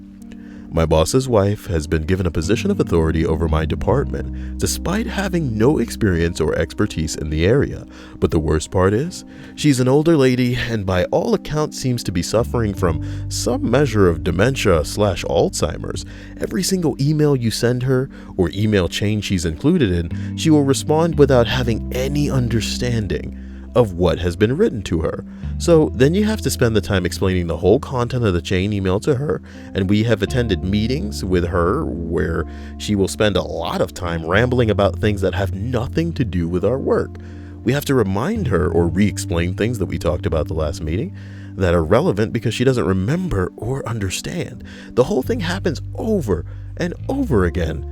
My boss's wife has been given a position of authority over my department, despite having no experience or expertise in the area. But the worst part is, she's an older lady and by all accounts seems to be suffering from some measure of dementia/Alzheimer's. Every single email you send her, or email chain she's included in, she will respond without having any understanding of what has been written to her. So then you have to spend the time explaining the whole content of the chain email to her, and we have attended meetings with her where she will spend a lot of time rambling about things that have nothing to do with our work. We have to remind her or re-explain things that we talked about the last meeting that are relevant because she doesn't remember or understand. The whole thing happens over and over again,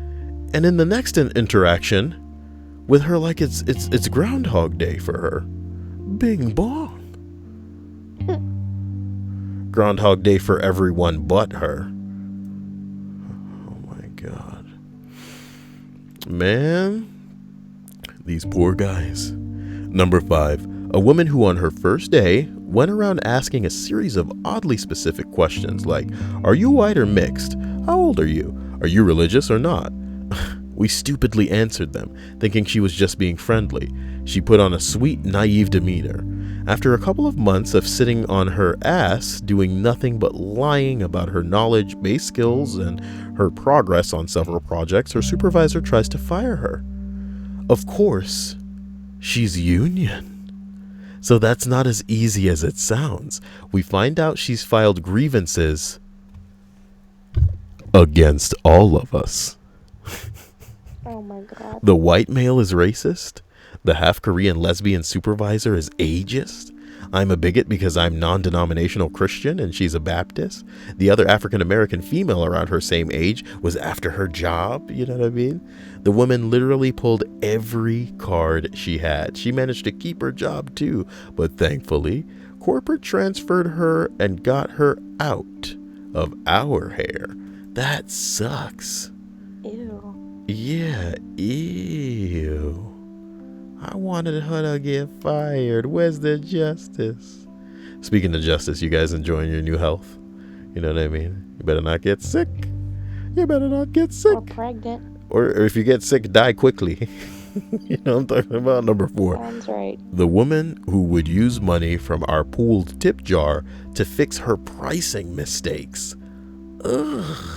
and in the next interaction with her, like it's Groundhog Day for her. Bing bong. Groundhog Day for everyone but her. Oh my God. Man, these poor guys. Number 5. A woman who on her first day went around asking a series of oddly specific questions like, are you white or mixed? How old are you? Are you religious or not? We stupidly answered them, thinking she was just being friendly. She put on a sweet, naive demeanor. After a couple of months of sitting on her ass, doing nothing but lying about her knowledge-based skills and her progress on several projects, her supervisor tries to fire her. Of course, she's union. So that's not as easy as it sounds. We find out she's filed grievances against all of us. Oh my God. The white male is racist. The half-Korean lesbian supervisor is ageist. I'm a bigot because I'm non-denominational Christian and she's a Baptist. The other African-American female around her same age was after her job. You know what I mean? The woman literally pulled every card she had. She managed to keep her job too. But thankfully, corporate transferred her and got her out of our hair. That sucks. Ew. Yeah, ew. I wanted her to get fired. Where's the justice? Speaking of justice, you guys enjoying your new health? You know what I mean? You better not get sick. You better not get sick. Or pregnant. Or if you get sick, die quickly. You know what I'm talking about? Number 4. Sounds right. The woman who would use money from our pooled tip jar to fix her pricing mistakes. Ugh.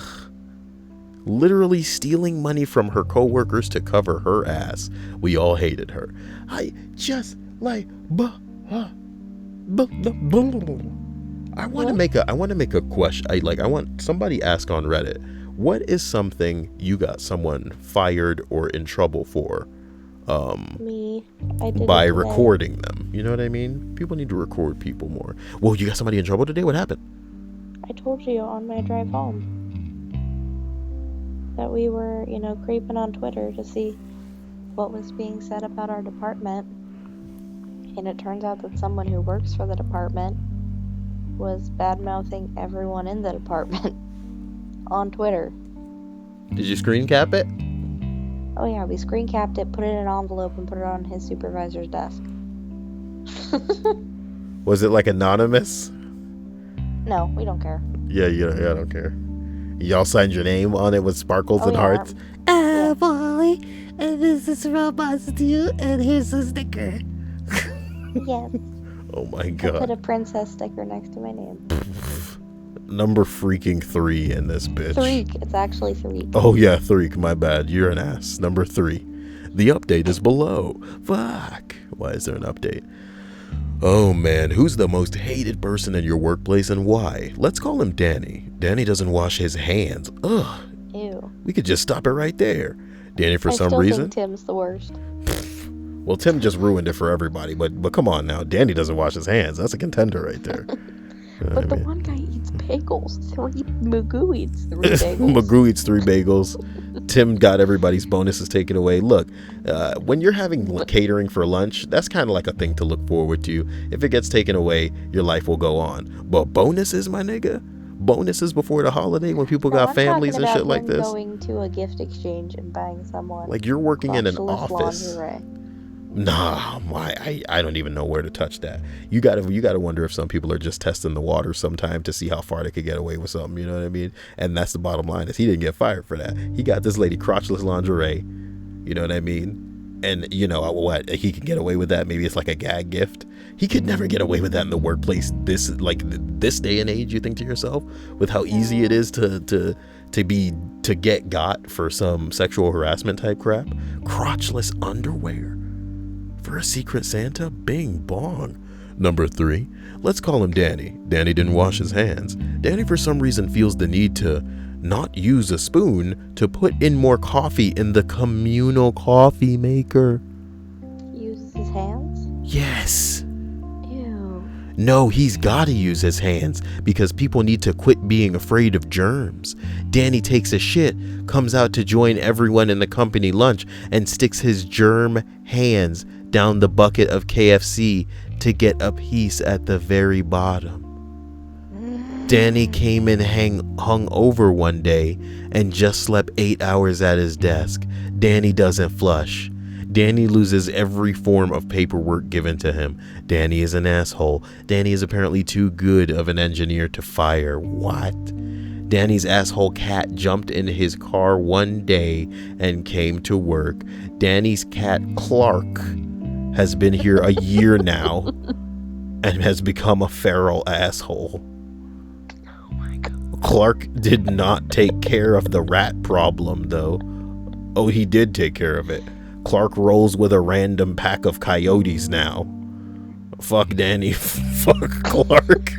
Literally stealing money from her coworkers to cover her ass. We all hated her. I just like I want to make a question. I want somebody ask on Reddit, what is something you got someone fired or in trouble for? Me. I did by it today. recording them. You know what I mean? People need to record people more. Whoa, you got somebody in trouble today? What happened? I told you on my drive home that we were, creeping on Twitter to see what was being said about our department. And it turns out that someone who works for the department was bad-mouthing everyone in the department on Twitter. Did you screen cap it? Oh yeah, we screen capped it, put it in an envelope, and put it on his supervisor's desk. Was it like anonymous? No, we don't care. Yeah, I don't care. Y'all signed your name on it with sparkles and hearts. Yeah. Boy, and this is Robots too, and here's a sticker. Yes. Oh my I God. put a princess sticker next to my name. Number freaking 3 in this bitch. Threek. It's actually Threek. Oh yeah, Threek, my bad. You're an ass. Number 3. The update is below. Fuck. Why is there an update? Oh man, who's the most hated person in your workplace and why? Let's call him Danny. Danny doesn't wash his hands. Ugh. Ew. We could just stop it right there. Danny, for I some still reason. think Tim's the worst. Well, Tim just ruined it for everybody, but come on now. Danny doesn't wash his hands. That's a contender right there. You know But what I the mean? one guy eats bagels. Magoo eats 3 bagels. Magoo eats 3 bagels. Tim got everybody's bonuses taken away. Look, when you're having catering for lunch, that's kind of like a thing to look forward to. If it gets taken away, your life will go on. But bonuses, my nigga? Bonuses before the holiday when people got families and shit like this? Going to a gift exchange and buying someone Like you're working in an crotchless office. lingerie. Nah, I don't even know where to touch that. You gotta wonder if some people are just testing the water sometime to see how far they could get away with something. You know what I mean? And that's the bottom line is he didn't get fired for that. He got this lady crotchless lingerie. You know what I mean? And you know what? He can get away with that. Maybe it's like a gag gift. He could never get away with that in the workplace. This day and age. You think to yourself with how easy it is to get got for some sexual harassment type crap. Crotchless underwear. For a secret Santa? Bing bong. Number 3. Let's call him Danny. Danny didn't wash his hands. Danny for some reason feels the need to not use a spoon to put in more coffee in the communal coffee maker. Uses his hands? Yes. Ew. No, he's gotta use his hands because people need to quit being afraid of germs. Danny takes a shit, comes out to join everyone in the company lunch, and sticks his germ hands down the bucket of KFC to get a piece at the very bottom. Danny came in hung over one day and just slept 8 hours at his desk. Danny doesn't flush. Danny loses every form of paperwork given to him. Danny is an asshole. Danny is apparently too good of an engineer to fire. What? Danny's asshole cat jumped into his car one day and came to work. Danny's cat, Clark, has been here a year now and has become a feral asshole. Oh my God. Clark did not take care of the rat problem, though. Oh, he did take care of it. Clark rolls with a random pack of coyotes now. Fuck Danny. Fuck Clark.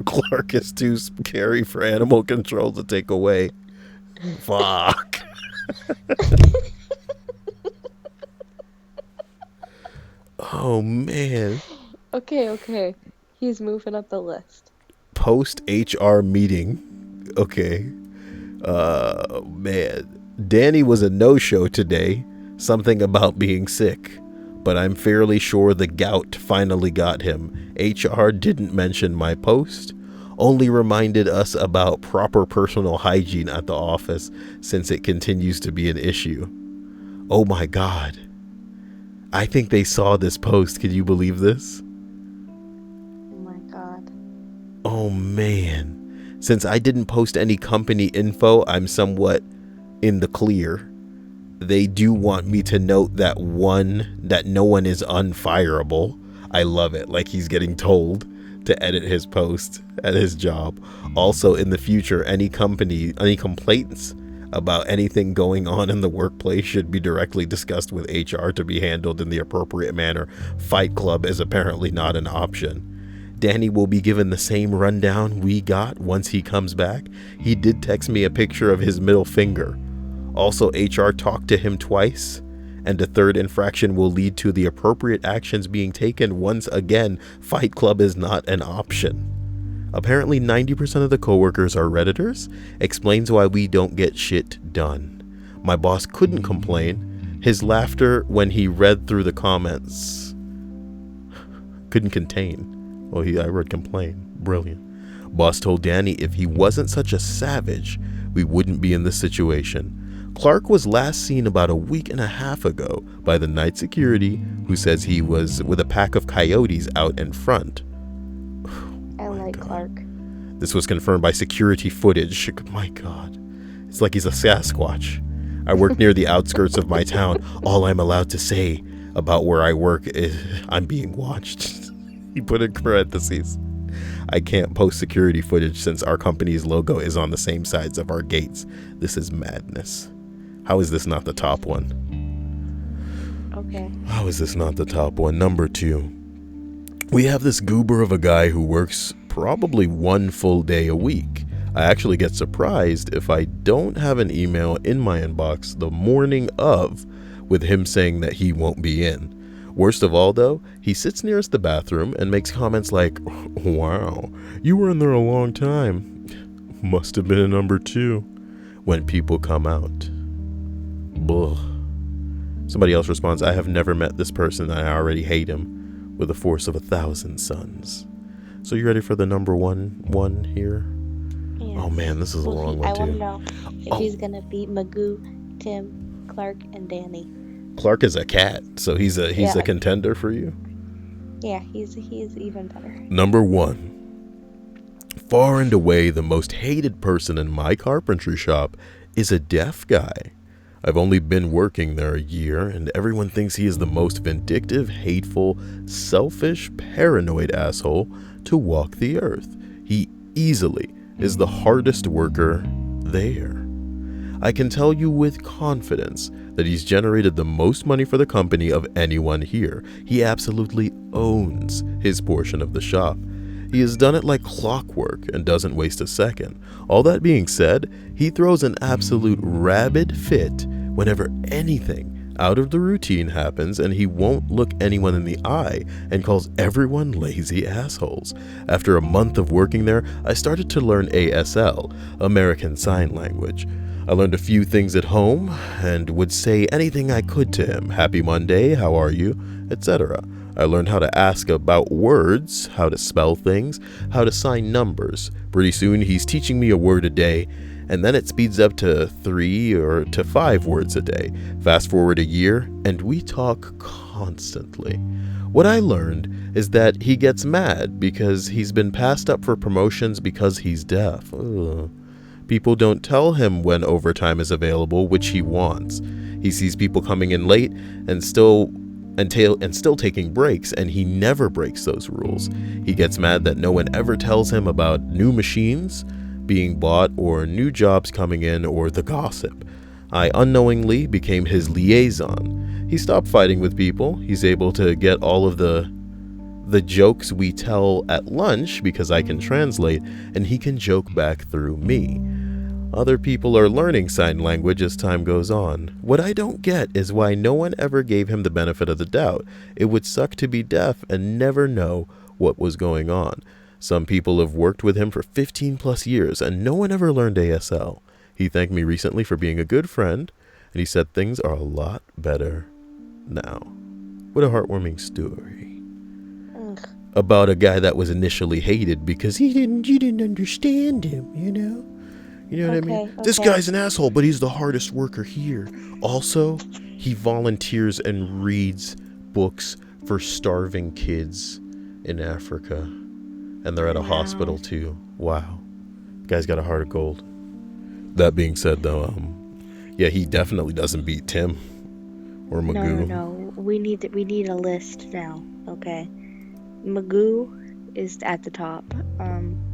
Clark is too scary for animal control to take away. Fuck. Oh, man. Okay. He's moving up the list. Post HR meeting. Okay. Man. Danny was a no-show today. Something about being sick. But I'm fairly sure the gout finally got him. HR didn't mention my post. Only reminded us about proper personal hygiene at the office since it continues to be an issue. Oh my God. I think they saw this post. Can you believe this? Oh my God. Oh man. Since I didn't post any company info, I'm somewhat in the clear. They do want me to note that no one is unfireable. I love it. Like he's getting told to edit his post at his job. Also, in the future, any complaints about anything going on in the workplace should be directly discussed with HR to be handled in the appropriate manner. Fight Club is apparently not an option. Danny will be given the same rundown we got once he comes back. He did text me a picture of his middle finger. Also, HR talked to him twice, and a third infraction will lead to the appropriate actions being taken. Once again, Fight Club is not an option. Apparently 90% of the coworkers are Redditors. Explains why we don't get shit done. My boss couldn't complain. His laughter when he read through the comments couldn't contain. Oh, I read complain. Brilliant. Boss told Danny if he wasn't such a savage, we wouldn't be in this situation. Clark was last seen about a week and a half ago by the night security, who says he was with a pack of coyotes out in front. I like Clark. This was confirmed by security footage. My God. It's like he's a Sasquatch. I work near the outskirts of my town. All I'm allowed to say about where I work is I'm being watched. He put in parentheses. I can't post security footage since our company's logo is on the same sides of our gates. This is madness. How is this not the top one? Okay. How is this not the top one? Number 2. We have this goober of a guy who works probably one full day a week. I actually get surprised if I don't have an email in my inbox the morning of with him saying that he won't be in. Worst of all, though, he sits nearest the bathroom and makes comments like, "Wow, you were in there a long time. Must have been a number 2," when people come out. Blah. Somebody else responds, "I have never met this person. I already hate him with the force of 1,000 suns." So you ready for the number one here? Yeah. Oh man, this is a long one I want to too. know if he's gonna beat Magoo, Tim, Clark, and Danny. Clark is a cat, so he's a contender for you. Yeah, he's even better. Number 1. Far and away the most hated person in my carpentry shop is a deaf guy. I've only been working there a year, and everyone thinks he is the most vindictive, hateful, selfish, paranoid asshole to walk the earth. He easily is the hardest worker there. I can tell you with confidence that he's generated the most money for the company of anyone here. He absolutely owns his portion of the shop. He has done it like clockwork and doesn't waste a second. All that being said, he throws an absolute rabid fit whenever anything out of the routine happens, and he won't look anyone in the eye and calls everyone lazy assholes. After a month of working there, I started to learn ASL, American Sign Language. I learned a few things at home and would say anything I could to him. Happy Monday, how are you, etc. I learned how to ask about words, how to spell things, how to sign numbers. Pretty soon he's teaching me a word a day, and then it speeds up to 3 or to 5 words a day. Fast forward a year, and we talk constantly. What I learned is that he gets mad because he's been passed up for promotions because he's deaf. Ugh. People don't tell him when overtime is available, which he wants. He sees people coming in late and still taking breaks, and he never breaks those rules. He gets mad that no one ever tells him about new machines being bought or new jobs coming in or the gossip. I unknowingly became his liaison. He stopped fighting with people. He's able to get all of the jokes we tell at lunch because I can translate, and he can joke back through me. Other people are learning sign language as time goes on. What I don't get is why no one ever gave him the benefit of the doubt. It would suck to be deaf and never know what was going on. Some people have worked with him for 15 plus years and no one ever learned ASL. He thanked me recently for being a good friend, and he said things are a lot better now. What a heartwarming story. Ugh. About a guy that was initially hated because you didn't understand him, you know? You know what I mean? Okay. This guy's an asshole, but he's the hardest worker here. Also, he volunteers and reads books for starving kids in Africa. And they're at a hospital too. Wow. Guy's got a heart of gold. That being said though, yeah, he definitely doesn't beat Tim or Magoo. No. We need a list now. Okay. Magoo is at the top.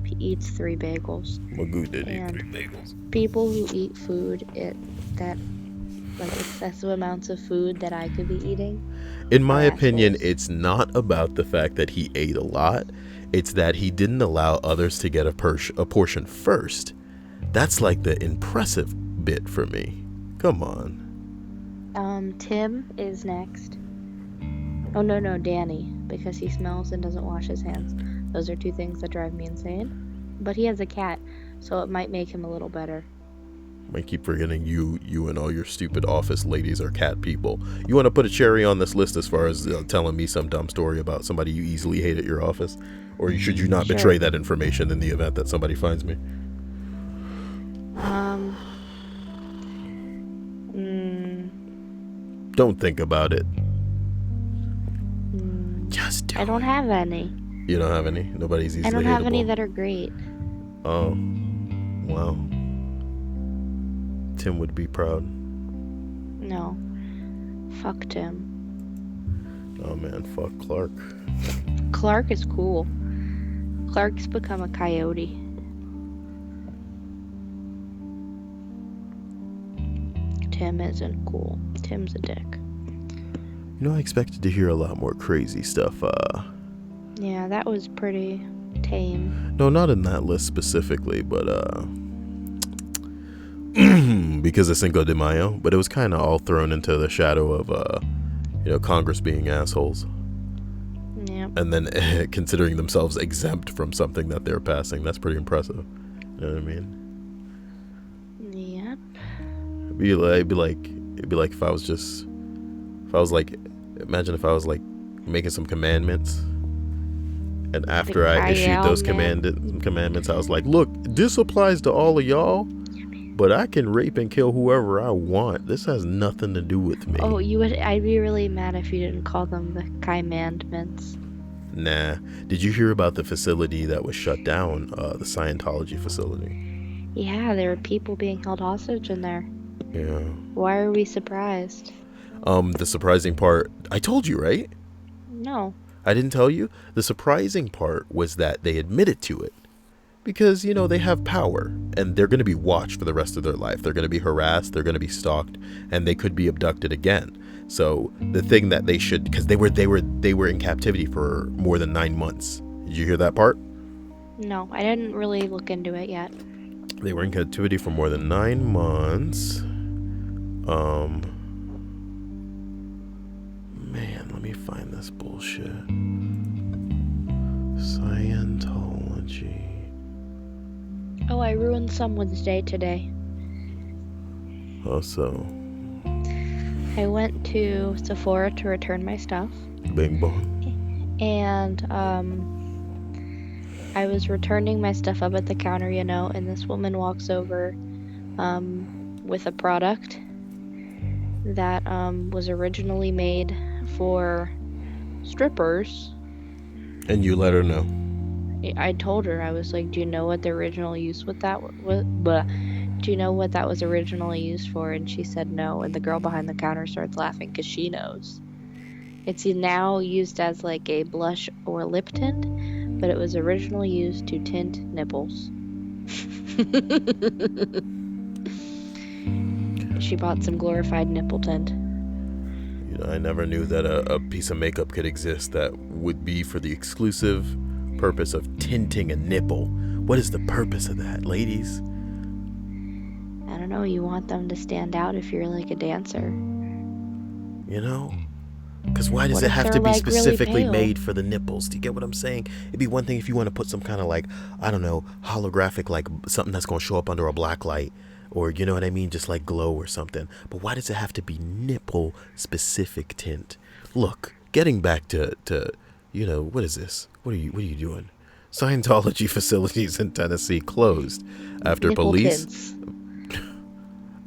He eats 3 bagels. Magoo did eat And 3 bagels. People who eat food excessive amounts of food that I could be eating. In my opinion, assholes. it's not about the fact that he ate a lot. It's that he didn't allow others to get a portion first. That's like the impressive bit for me. Come on. Tim is next. Oh, no, Danny, because he smells and doesn't wash his hands. Those are 2 things that drive me insane. But he has a cat, so it might make him a little better. I keep forgetting you and all your stupid office ladies are cat people. You want to put a cherry on this list as far as telling me some dumb story about somebody you easily hate at your office? Or should you not betray that information in the event that somebody finds me? Don't think about it. Just do I don't have any. You don't have any? Nobody's easily hateable? I don't have any that are great. Oh. Wow. Tim would be proud. No. Fuck Tim. Oh man, fuck Clark. Clark is cool. Clark's become a coyote. Tim isn't cool. Tim's a dick. You know, I expected to hear a lot more crazy stuff. Yeah, that was pretty tame. No, not in that list specifically, but because of Cinco de Mayo, but it was kind of all thrown into the shadow of Congress being assholes. Yeah. And then considering themselves exempt from something that they're passing. That's pretty impressive. You know what I mean? Yep. It'd be like if I was imagine if I was like making some commandments, and after I issued those commandments, I was like, look, this applies to all of y'all, but I can rape and kill whoever I want. This has nothing to do with me. Oh, I'd be really mad if you didn't call them the commandments. Nah. Did you hear about the facility that was shut down, the Scientology facility? Yeah, there were people being held hostage in there. Yeah. Why are we surprised? The surprising part, I told you, right? No. I didn't tell you? The surprising part was that they admitted to it. Because, they have power, and they're going to be watched for the rest of their life. They're going to be harassed, they're going to be stalked, and they could be abducted again. So the thing that they should, because they were in captivity for more than 9 months. Did you hear that part? No, I didn't really look into it yet. They were in captivity for more than 9 months. Man, let me find this bullshit. Scientology. Oh, I ruined someone's day today. How so? I went to Sephora to return my stuff. Bing bong. And I was returning my stuff up at the counter, and this woman walks over with a product that was originally made for strippers. And you let her know. I told her, I was like, do you know what the original use with that was? Do you know what that was originally used for? And she said no, and the girl behind the counter starts laughing because she knows. It's now used as like a blush or lip tint, but it was originally used to tint nipples. She bought some glorified nipple tint. I never knew that a piece of makeup could exist that would be for the exclusive purpose of tinting a nipple. What is the purpose of that, ladies? I don't know. You want them to stand out if you're like a dancer. Because why does it have to be specifically made for the nipples? Do you get what I'm saying? It'd be one thing if you want to put some kind of like, I don't know, holographic, like something that's going to show up under a black light. Or, you know what I mean? Just like glow or something. But why does it have to be nipple specific tint? Look, getting back to what is this? What are you doing? Scientology facilities in Tennessee closed after Nipple police tints.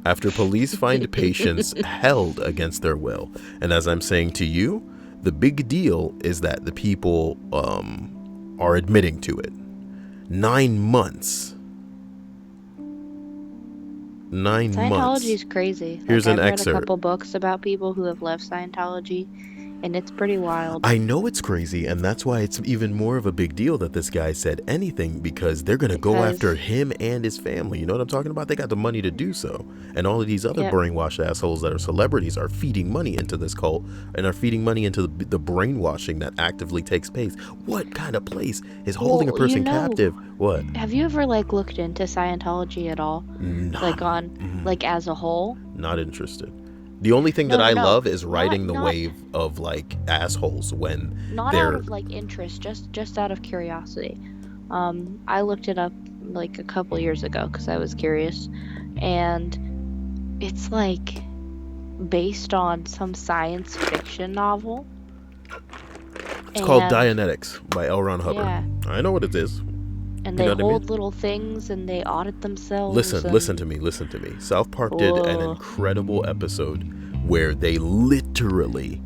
After police find patients held against their will. And as I'm saying to you, the big deal is that the people are admitting to it. 9 months. 9 months. Scientology is crazy. Here's an I've excerpt. read a couple books about people who have left Scientology, and it's pretty wild. I know it's crazy, and that's why it's even more of a big deal that this guy said anything, because they're going to go after him and his family. You know what I'm talking about? They got the money to do so. And all of these other brainwashed assholes that are celebrities are feeding money into this cult and are feeding money into the brainwashing that actively takes place. What kind of place is holding a person captive? What? Have you ever looked into Scientology at all? Like as a whole? Not interested. The only thing that I love is riding the wave of assholes when they're out of interest, just out of curiosity. I looked it up a couple years ago because I was curious, and it's based on some science fiction novel. It's called Dianetics by L. Ron Hubbard. Yeah. I know what it is. And they hold little things and they audit themselves. Listen to me. South Park did an incredible episode where they literally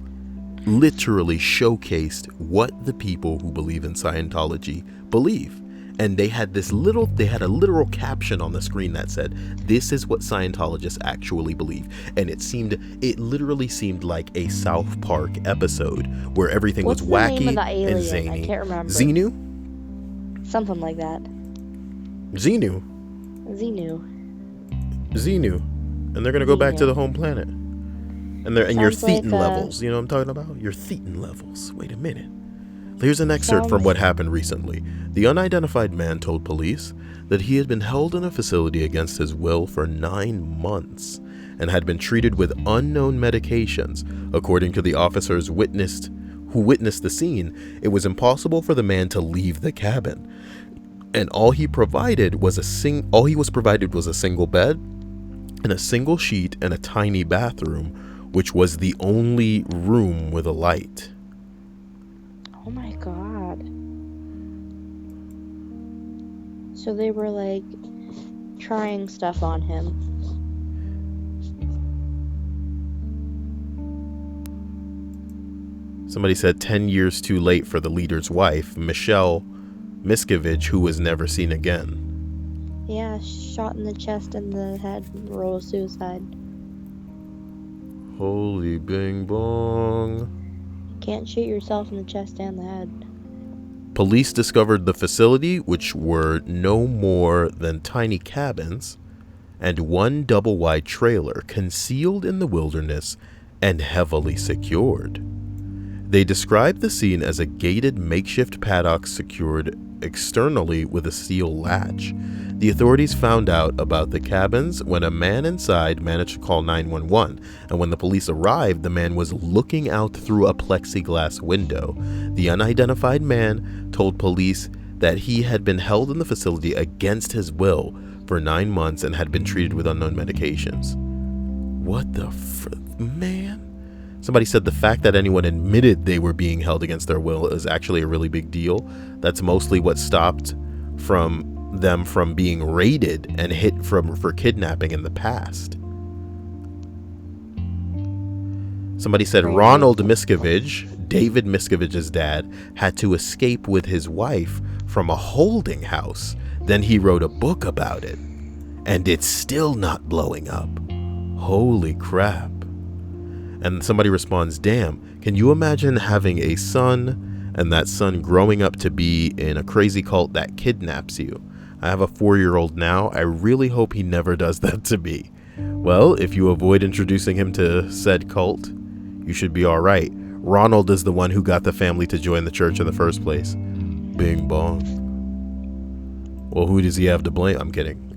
showcased what the people who believe in Scientology believe. And they had a literal caption on the screen that said, "This is what Scientologists actually believe." And it literally seemed like a South Park episode where everything was wacky and zany. I can't remember. Xenu? Something like that. Xenu. And they're gonna go back to the home planet. And your thetan levels. You know what I'm talking about? Your thetan levels. Wait a minute. Here's an excerpt from what happened recently. The unidentified man told police that he had been held in a facility against his will for 9 months and had been treated with unknown medications. According to the officers who witnessed the scene, it was impossible for the man to leave the cabin, and all he was provided was a single bed and a single sheet and a tiny bathroom, which was the only room with a light. Oh my god. So they were trying stuff on him. Somebody said 10 years too late for the leader's wife, Michelle Miscavige, who was never seen again. Yeah, shot in the chest and the head, roll of suicide. Holy bing bong. Can't shoot yourself in the chest and the head. Police discovered the facility, which were no more than tiny cabins and one double-wide trailer concealed in the wilderness and heavily secured. They described the scene as a gated makeshift paddock secured externally with a steel latch. The authorities found out about the cabins when a man inside managed to call 911, and when the police arrived, the man was looking out through a plexiglass window. The unidentified man told police that he had been held in the facility against his will for 9 months and had been treated with unknown medications. What the man? Somebody said the fact that anyone admitted they were being held against their will is actually a really big deal. That's mostly what stopped them from being raided and hit for kidnapping in the past. Somebody said Ronald Miscavige, David Miscavige's dad, had to escape with his wife from a holding house. Then he wrote a book about it, and it's still not blowing up. Holy crap. And somebody responds, damn, can you imagine having a son and that son growing up to be in a crazy cult that kidnaps you? I have a 4-year-old now. I really hope he never does that to me. Well, if you avoid introducing him to said cult, you should be all right. Ronald is the one who got the family to join the church in the first place. Bing bong. Well, who does he have to blame? I'm kidding.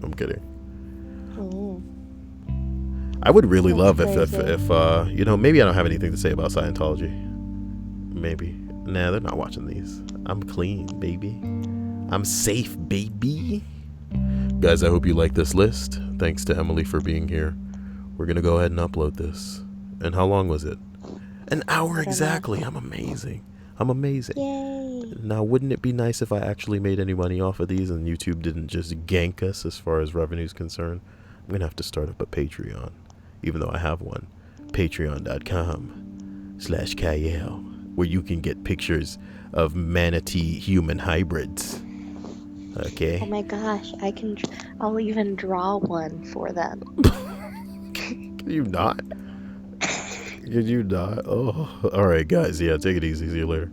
I would really love if maybe I don't have anything to say about Scientology. Maybe. Nah, they're not watching these. I'm clean, baby. I'm safe, baby. Guys, I hope you like this list. Thanks to Emily for being here. We're going to go ahead and upload this. And how long was it? An hour exactly. I'm amazing. Yay. Now, wouldn't it be nice if I actually made any money off of these and YouTube didn't just gank us as far as revenue is concerned? I'm going to have to start up a Patreon, even though I have one. Patreon.com/Kyle, where you can get pictures of manatee human hybrids. Okay. Oh my gosh, I'll even draw one for them. Can you not? Oh, all right, guys. Yeah, take it easy. See you later.